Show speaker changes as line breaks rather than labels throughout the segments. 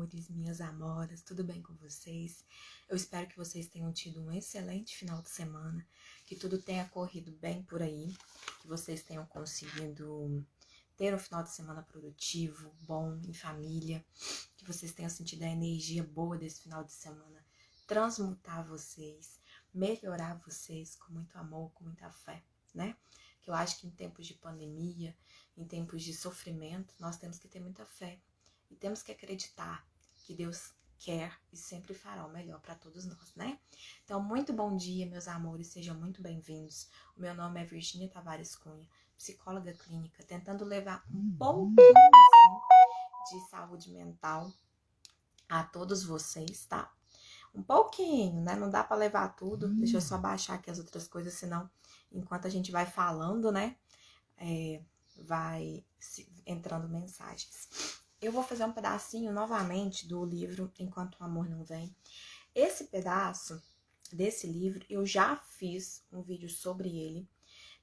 amores, minhas amoras, tudo bem com vocês? Eu espero que vocês tenham tido um excelente final de semana, que tudo tenha corrido bem por aí, que vocês tenham conseguido ter um final de semana produtivo, bom, em família, que vocês tenham sentido a energia boa desse final de semana, transmutar vocês, melhorar vocês com muito amor, com muita fé, né? Que eu acho que em tempos de pandemia, em tempos de sofrimento, nós temos que ter muita fé. E temos que acreditar que Deus quer e sempre fará o melhor para todos nós, né? Então, muito bom dia, meus amores, sejam muito bem-vindos. O meu nome é Virgínia Tavares Cunha, psicóloga clínica, tentando levar um pouquinho, assim, de saúde mental a todos vocês, tá? Um pouquinho, né? Não dá para levar tudo. Deixa eu só baixar aqui as outras coisas, senão, enquanto a gente vai falando, né? Vai entrando mensagens. Eu vou fazer um pedacinho novamente do livro Enquanto o Amor Não Vem. Esse pedaço desse livro, eu já fiz um vídeo sobre ele,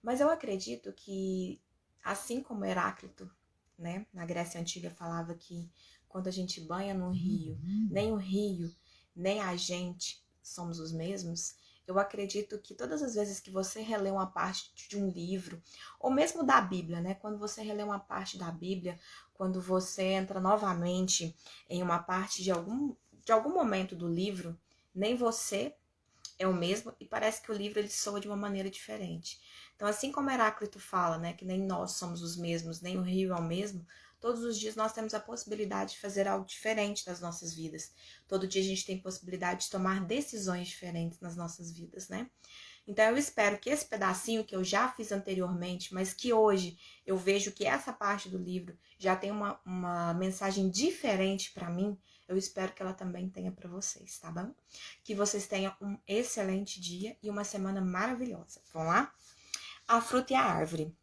mas eu acredito que, assim como Heráclito, né, na Grécia Antiga falava que quando a gente banha no rio, nem o rio, nem a gente somos os mesmos. Eu acredito que todas as vezes que você relê uma parte de um livro, ou mesmo da Bíblia, né? Quando você relê uma parte da Bíblia, quando você entra novamente em uma parte de algum momento do livro, nem você é o mesmo e parece que o livro ele soa de uma maneira diferente. Então, assim como Heráclito fala, né, que nem nós somos os mesmos, nem o rio é o mesmo, todos os dias nós temos a possibilidade de fazer algo diferente nas nossas vidas. Todo dia a gente tem possibilidade de tomar decisões diferentes nas nossas vidas, né? Então eu espero que esse pedacinho que eu já fiz anteriormente, mas que hoje eu vejo que essa parte do livro já tem uma mensagem diferente para mim, eu espero que ela também tenha para vocês, tá bom? Que vocês tenham um excelente dia e uma semana maravilhosa. Vamos lá? A fruta e a árvore.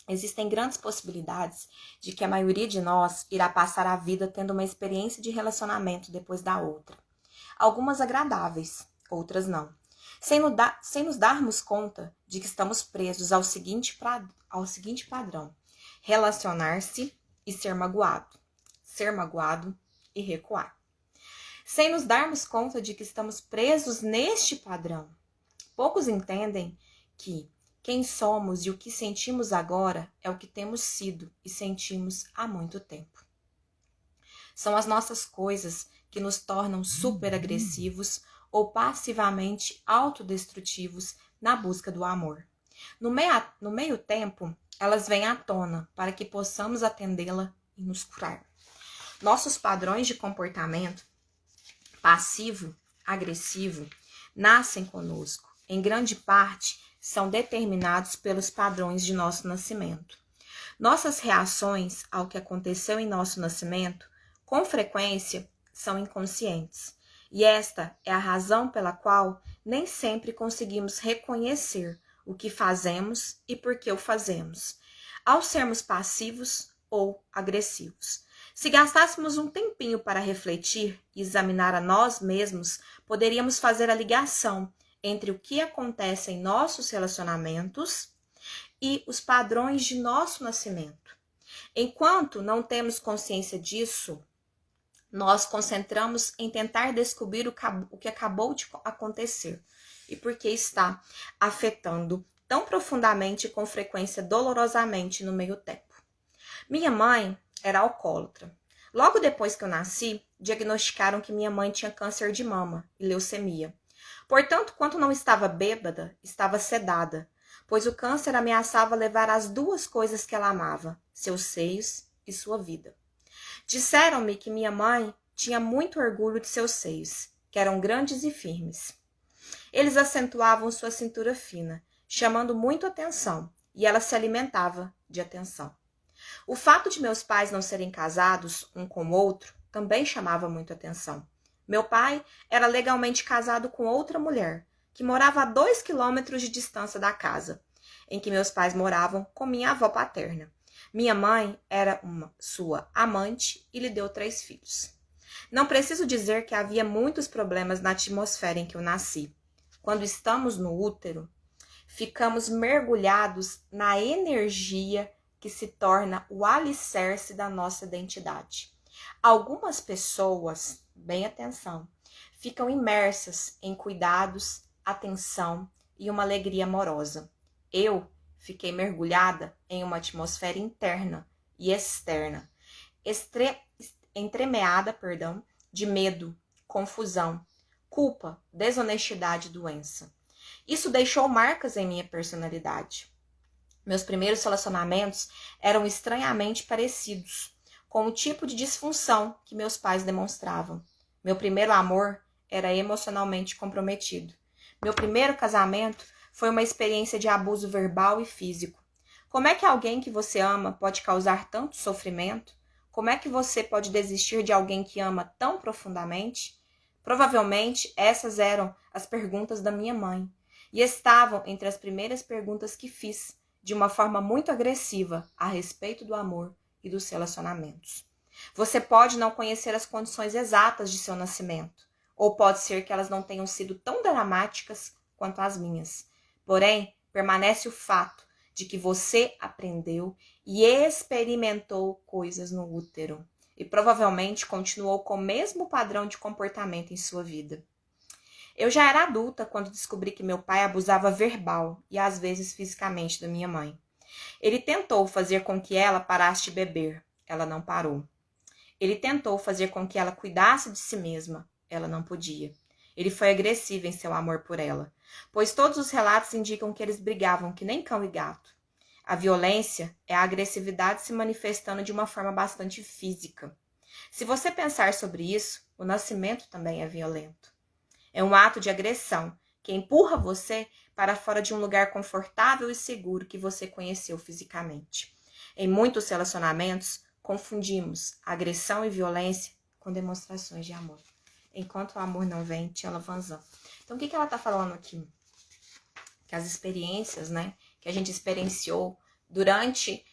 Existem grandes possibilidades de que a maioria de nós irá passar a vida tendo uma experiência de relacionamento depois da outra. Algumas agradáveis, outras não. Sem nos darmos conta de que estamos presos ao seguinte padrão: relacionar-se e ser magoado e recuar. Sem nos darmos conta de que estamos presos neste padrão. Poucos entendem que quem somos e o que sentimos agora é o que temos sido e sentimos há muito tempo. São as nossas coisas que nos tornam super agressivos ou passivamente autodestrutivos na busca do amor. No meio tempo, elas vêm à tona para que possamos atendê-la e nos curar. Nossos padrões de comportamento passivo, agressivo, nascem conosco. Em grande parte, são determinados pelos padrões de nosso nascimento. Nossas reações ao que aconteceu em nosso nascimento, com frequência, são inconscientes. E esta é a razão pela qual nem sempre conseguimos reconhecer o que fazemos e por que o fazemos, ao sermos passivos ou agressivos. Se gastássemos um tempinho para refletir e examinar a nós mesmos, poderíamos fazer a ligação entre o que acontece em nossos relacionamentos e os padrões de nosso nascimento. Enquanto não temos consciência disso, nós concentramos em tentar descobrir o que acabou de acontecer e por que está afetando tão profundamente e com frequência dolorosamente no meio tempo. Minha mãe era alcoólatra. Logo depois que eu nasci, diagnosticaram que minha mãe tinha câncer de mama e leucemia. Portanto, quando não estava bêbada, estava sedada, pois o câncer ameaçava levar as duas coisas que ela amava, seus seios e sua vida. Disseram-me que minha mãe tinha muito orgulho de seus seios, que eram grandes e firmes. Eles acentuavam sua cintura fina, chamando muito atenção, e ela se alimentava de atenção. O fato de meus pais não serem casados um com o outro também chamava muito atenção. Meu pai era legalmente casado com outra mulher, que morava a 2 quilômetros de distância da casa, em que meus pais moravam com minha avó paterna. Minha mãe era sua amante e lhe deu 3 filhos. Não preciso dizer que havia muitos problemas na atmosfera em que eu nasci. Quando estamos no útero, ficamos mergulhados na energia que se torna o alicerce da nossa identidade. Algumas pessoas, bem atenção, ficam imersas em cuidados, atenção e uma alegria amorosa. Eu fiquei mergulhada em uma atmosfera interna e externa, entremeada, de medo, confusão, culpa, desonestidade e doença. Isso deixou marcas em minha personalidade. Meus primeiros relacionamentos eram estranhamente parecidos com o tipo de disfunção que meus pais demonstravam. Meu primeiro amor era emocionalmente comprometido. Meu primeiro casamento foi uma experiência de abuso verbal e físico. Como é que alguém que você ama pode causar tanto sofrimento? Como é que você pode desistir de alguém que ama tão profundamente? Provavelmente essas eram as perguntas da minha mãe e estavam entre as primeiras perguntas que fiz de uma forma muito agressiva a respeito do amor e dos relacionamentos. Você pode não conhecer as condições exatas de seu nascimento, ou pode ser que elas não tenham sido tão dramáticas quanto as minhas. Porém, permanece o fato de que você aprendeu e experimentou coisas no útero e provavelmente continuou com o mesmo padrão de comportamento em sua vida. Eu já era adulta quando descobri que meu pai abusava verbal e às vezes fisicamente da minha mãe. Ele tentou fazer com que ela parasse de beber. Ela não parou. Ele tentou fazer com que ela cuidasse de si mesma. Ela não podia. Ele foi agressivo em seu amor por ela, pois todos os relatos indicam que eles brigavam que nem cão e gato. A violência é a agressividade se manifestando de uma forma bastante física. Se você pensar sobre isso, o nascimento também é violento. É um ato de agressão que empurra você para fora de um lugar confortável e seguro que você conheceu fisicamente. Em muitos relacionamentos, confundimos agressão e violência com demonstrações de amor. Enquanto o amor não vem, Tiana Vanzan. Então, o que ela está falando aqui? Que as experiências, né, que a gente experienciou durante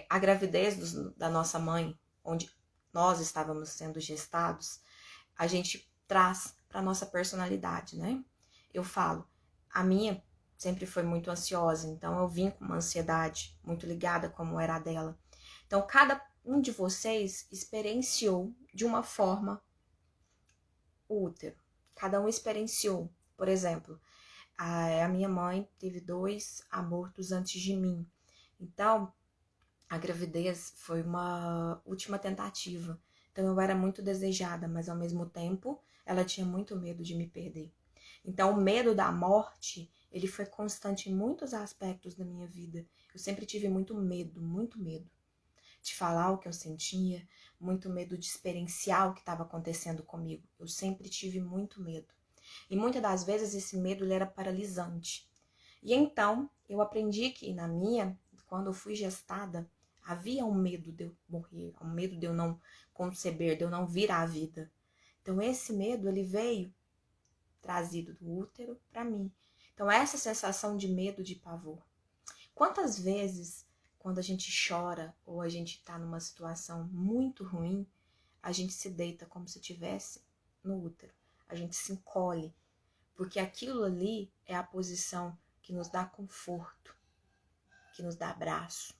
a gravidez da nossa mãe, onde nós estávamos sendo gestados, a gente traz para nossa personalidade, né? Eu falo, a minha sempre foi muito ansiosa, então eu vim com uma ansiedade muito ligada como era a dela. Então, cada um de vocês experienciou de uma forma o útero. Cada um experienciou. Por exemplo, a minha mãe teve 2 abortos antes de mim. Então, a gravidez foi uma última tentativa. Então, eu era muito desejada, mas ao mesmo tempo, ela tinha muito medo de me perder. Então, o medo da morte, ele foi constante em muitos aspectos da minha vida. Eu sempre tive muito medo de falar o que eu sentia, muito medo de experienciar o que estava acontecendo comigo. Eu sempre tive muito medo. E muitas das vezes esse medo ele era paralisante. E então, eu aprendi que quando eu fui gestada, havia um medo de eu morrer, um medo de eu não conceber, de eu não vir à vida. Então, esse medo, ele veio trazido do útero para mim. Então, essa sensação de medo, de pavor. Quantas vezes, quando a gente chora ou a gente está numa situação muito ruim, a gente se deita como se estivesse no útero. A gente se encolhe, porque aquilo ali é a posição que nos dá conforto, que nos dá abraço,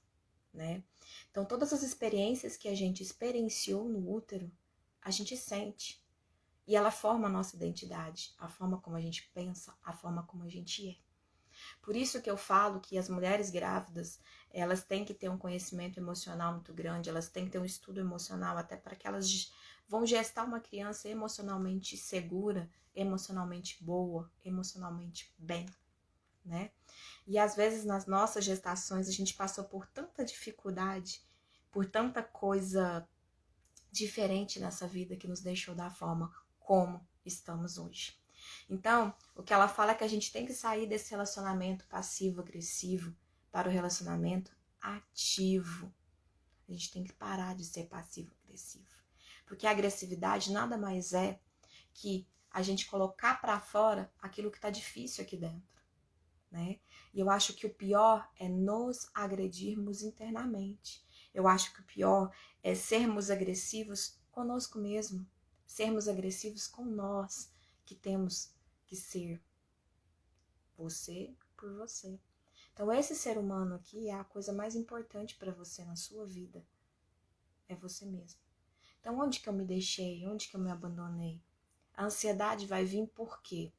né? Então, todas as experiências que a gente experienciou no útero, a gente sente. E ela forma a nossa identidade, a forma como a gente pensa, a forma como a gente é. Por isso que eu falo que as mulheres grávidas, elas têm que ter um conhecimento emocional muito grande, elas têm que ter um estudo emocional, até para que elas vão gestar uma criança emocionalmente segura, emocionalmente boa, emocionalmente bem, né? E às vezes nas nossas gestações a gente passou por tanta dificuldade, por tanta coisa diferente nessa vida que nos deixou da forma como estamos hoje. Então, o que ela fala é que a gente tem que sair desse relacionamento passivo-agressivo para o relacionamento ativo. A gente tem que parar de ser passivo-agressivo. Porque a agressividade nada mais é que a gente colocar para fora aquilo que está difícil aqui dentro, né? E eu acho que o pior é nos agredirmos internamente. Eu acho que o pior é sermos agressivos conosco mesmo, sermos agressivos com nós, que temos que ser você por você. Então, esse ser humano aqui é a coisa mais importante para você na sua vida. É você mesmo. Então, onde que eu me deixei? Onde que eu me abandonei? A ansiedade vai vir por quê?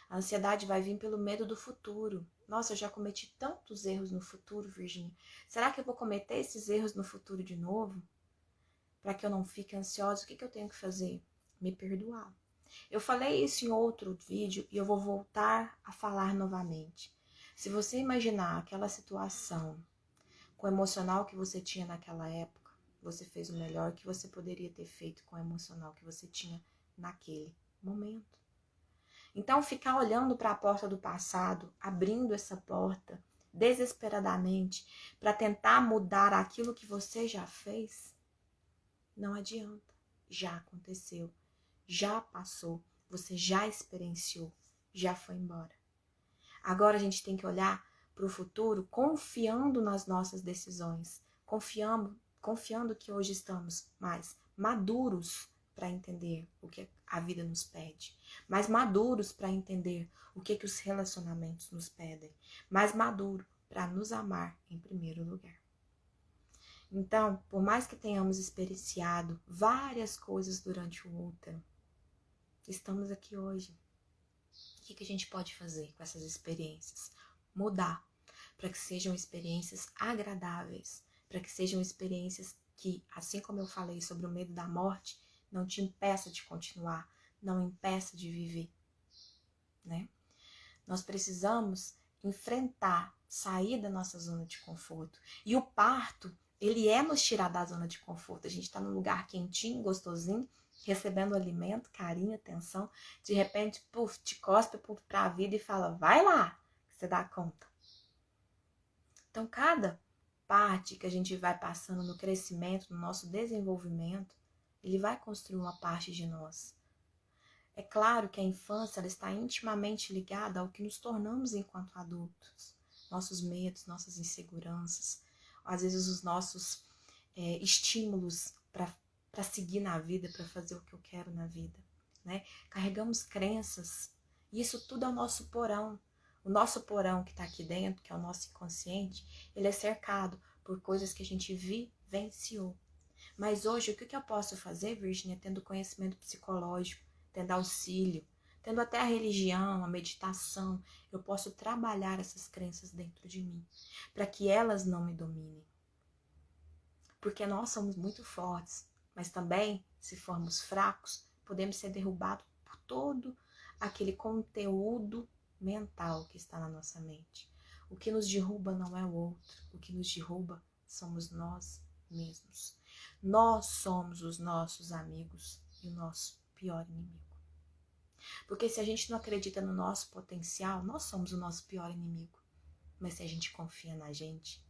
A ansiedade vai vir pelo medo do futuro. Nossa, eu já cometi tantos erros no futuro, Virginia. Será que eu vou cometer esses erros no futuro de novo? Para que eu não fique ansiosa, o que eu tenho que fazer? Me perdoar. Eu falei isso em outro vídeo e eu vou voltar a falar novamente. Se você imaginar aquela situação com o emocional que você tinha naquela época, você fez o melhor que você poderia ter feito com o emocional que você tinha naquele momento. Então, ficar olhando para a porta do passado, abrindo essa porta desesperadamente para tentar mudar aquilo que você já fez, não adianta. Já aconteceu, já passou, você já experienciou, já foi embora. Agora a gente tem que olhar para o futuro confiando nas nossas decisões, confiando que hoje estamos mais maduros para entender o que a vida nos pede, mais maduros para entender o que os relacionamentos nos pedem, mais maduro para nos amar em primeiro lugar. Então, por mais que tenhamos experienciado várias coisas durante o útero, estamos aqui hoje. O que a gente pode fazer com essas experiências? Mudar, para que sejam experiências agradáveis, para que sejam experiências que, assim como eu falei sobre o medo da morte, não te impeça de continuar, não impeça de viver, né? Nós precisamos enfrentar, sair da nossa zona de conforto. E o parto, ele é nos tirar da zona de conforto. A gente está num lugar quentinho, gostosinho, recebendo alimento, carinho, atenção. De repente, puf, te cospe para a vida e fala, vai lá, que você dá conta. Então, cada parte que a gente vai passando no crescimento, no nosso desenvolvimento, ele vai construir uma parte de nós. É claro que a infância ela está intimamente ligada ao que nos tornamos enquanto adultos. Nossos medos, nossas inseguranças, às vezes os nossos estímulos para seguir na vida, para fazer o que eu quero na vida, né? Carregamos crenças, e isso tudo é o nosso porão. O nosso porão que está aqui dentro, que é o nosso inconsciente, ele é cercado por coisas que a gente vivenciou. Mas hoje, o que eu posso fazer, Virginia, tendo conhecimento psicológico, tendo auxílio, tendo até a religião, a meditação, eu posso trabalhar essas crenças dentro de mim, para que elas não me dominem. Porque nós somos muito fortes, mas também, se formos fracos, podemos ser derrubados por todo aquele conteúdo mental que está na nossa mente. O que nos derruba não é o outro, o que nos derruba somos nós mesmos. Nós somos os nossos amigos e o nosso pior inimigo. Porque se a gente não acredita no nosso potencial, nós somos o nosso pior inimigo. Mas se a gente confia na gente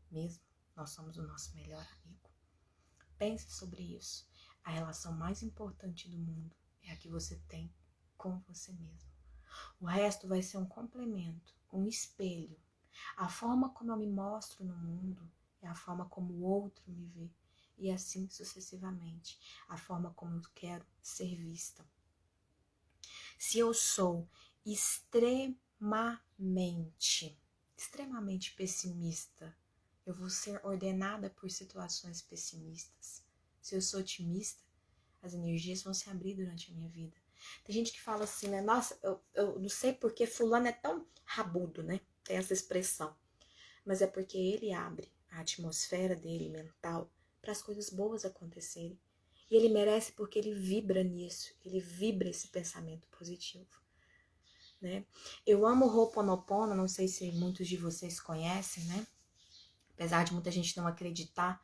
mesmo, nós somos o nosso melhor amigo. Pense sobre isso. A relação mais importante do mundo é a que você tem com você mesmo. O resto vai ser um complemento, um espelho. A forma como eu me mostro no mundo é a forma como o outro me vê. E assim sucessivamente, a forma como eu quero ser vista. Se eu sou extremamente pessimista, eu vou ser ordenada por situações pessimistas. Se eu sou otimista, as energias vão se abrir durante a minha vida. Tem gente que fala assim, né? Nossa, eu não sei porque fulano é tão rabudo, né? Tem essa expressão. Mas é porque ele abre a atmosfera dele, mental, para as coisas boas acontecerem. E ele merece porque ele vibra nisso, ele vibra esse pensamento positivo, né? Eu amo o Ho'oponopono, não sei se muitos de vocês conhecem, né? Apesar de muita gente não acreditar,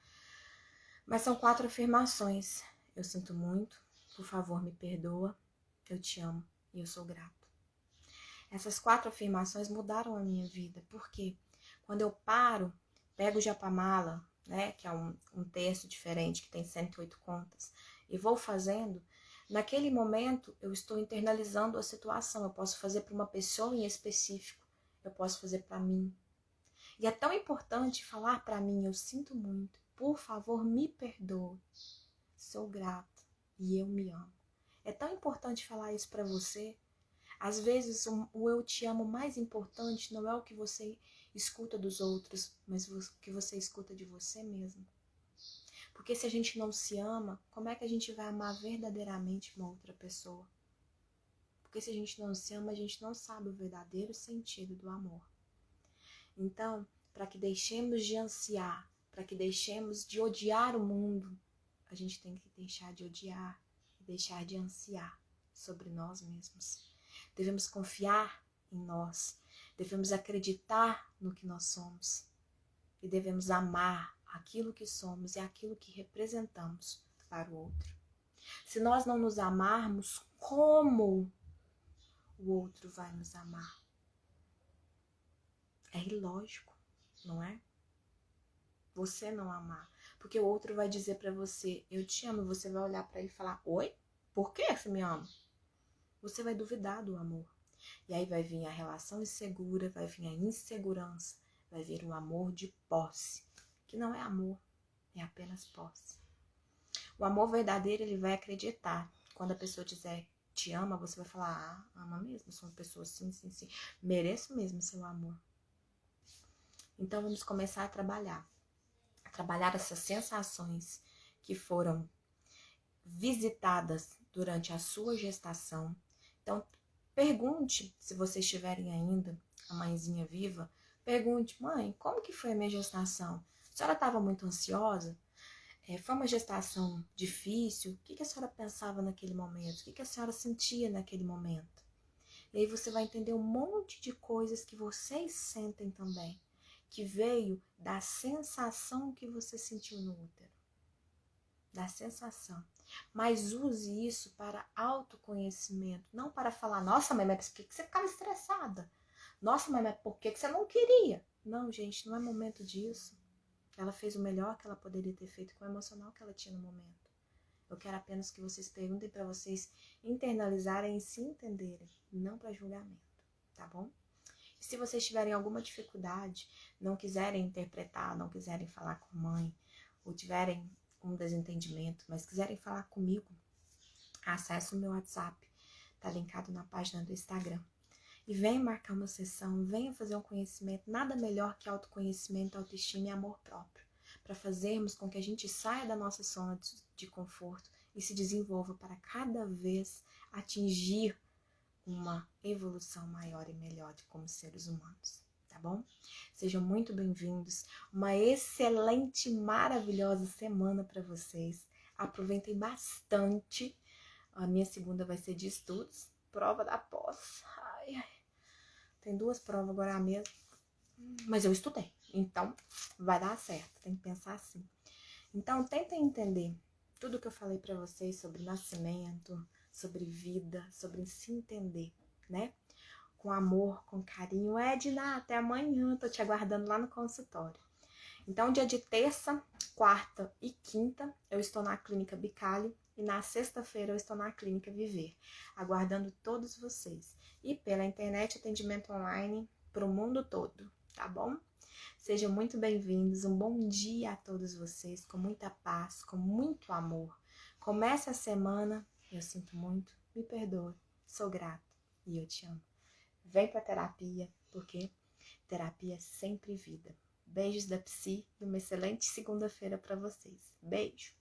mas são 4 afirmações. Eu sinto muito, por favor me perdoa, eu te amo e eu sou grato. Essas 4 afirmações mudaram a minha vida, porque quando eu pego o Japamala, né, que é um texto diferente, que tem 108 contas, e vou fazendo, naquele momento eu estou internalizando a situação. Eu posso fazer para uma pessoa em específico, eu posso fazer para mim. E é tão importante falar para mim, eu sinto muito, por favor me perdoe, sou grata e eu me amo. É tão importante falar isso para você. Às vezes o eu te amo mais importante não é o que você escuta dos outros, mas o que você escuta de você mesmo. Porque se a gente não se ama, como é que a gente vai amar verdadeiramente uma outra pessoa? Porque se a gente não se ama, a gente não sabe o verdadeiro sentido do amor. Então, para que deixemos de ansiar, para que deixemos de odiar o mundo, a gente tem que deixar de odiar e deixar de ansiar sobre nós mesmos. Devemos confiar em nós, devemos acreditar no que nós somos e devemos amar aquilo que somos e aquilo que representamos para o outro. Se nós não nos amarmos, como o outro vai nos amar? É ilógico, não é? Você não amar. Porque o outro vai dizer pra você, eu te amo, você vai olhar pra ele e falar, oi? Por que você me ama? Você vai duvidar do amor. E aí vai vir a relação insegura, vai vir a insegurança, vai vir o amor de posse, que não é amor, é apenas posse. O amor verdadeiro, ele vai acreditar. Quando a pessoa dizer te ama, você vai falar, ama mesmo, sou uma pessoa sim, mereço mesmo seu amor. Então vamos começar a trabalhar essas sensações que foram visitadas durante a sua gestação. Então, pergunte, se vocês tiverem ainda a mãezinha viva, pergunte, mãe, como que foi a minha gestação? A senhora estava muito ansiosa? Foi uma gestação difícil? O que a senhora pensava naquele momento? O que a senhora sentia naquele momento? E aí você vai entender um monte de coisas que vocês sentem também, que veio da sensação que você sentiu no útero. Da sensação. Mas use isso para autoconhecimento, não para falar, nossa, mãe, mas por que você ficava estressada? Nossa, mãe, mas por que você não queria? Não, gente, não é momento disso. Ela fez o melhor que ela poderia ter feito com o emocional que ela tinha no momento. Eu quero apenas que vocês perguntem para vocês internalizarem e se entenderem, não para julgamento, tá bom? E se vocês tiverem alguma dificuldade, não quiserem interpretar, não quiserem falar com a mãe, ou tiverem um desentendimento, mas quiserem falar comigo, acesse o meu WhatsApp, tá linkado na página do Instagram. E venha marcar uma sessão, venha fazer um conhecimento, nada melhor que autoconhecimento, autoestima e amor próprio, para fazermos com que a gente saia da nossa zona de conforto e se desenvolva para cada vez atingir uma evolução maior e melhor como seres humanos, tá bom? Sejam muito bem-vindos, uma excelente, maravilhosa semana para vocês, aproveitem bastante, a minha segunda vai ser de estudos, prova da pós, tem 2 provas agora mesmo, mas eu estudei, então vai dar certo, tem que pensar assim. Então tentem entender tudo que eu falei para vocês sobre nascimento, sobre vida, sobre se entender, né? Com amor, com carinho. Edna, até amanhã, tô te aguardando lá no consultório. Então, dia de terça, quarta e quinta, eu estou na Clínica Bicalho e na sexta-feira eu estou na Clínica Viver, aguardando todos vocês. E pela internet, atendimento online para o mundo todo, tá bom? Sejam muito bem-vindos, um bom dia a todos vocês, com muita paz, com muito amor. Comece a semana, eu sinto muito, me perdoe, sou grata e eu te amo. Vem pra terapia, porque terapia é sempre vida. Beijos da Psi e uma excelente segunda-feira para vocês. Beijo!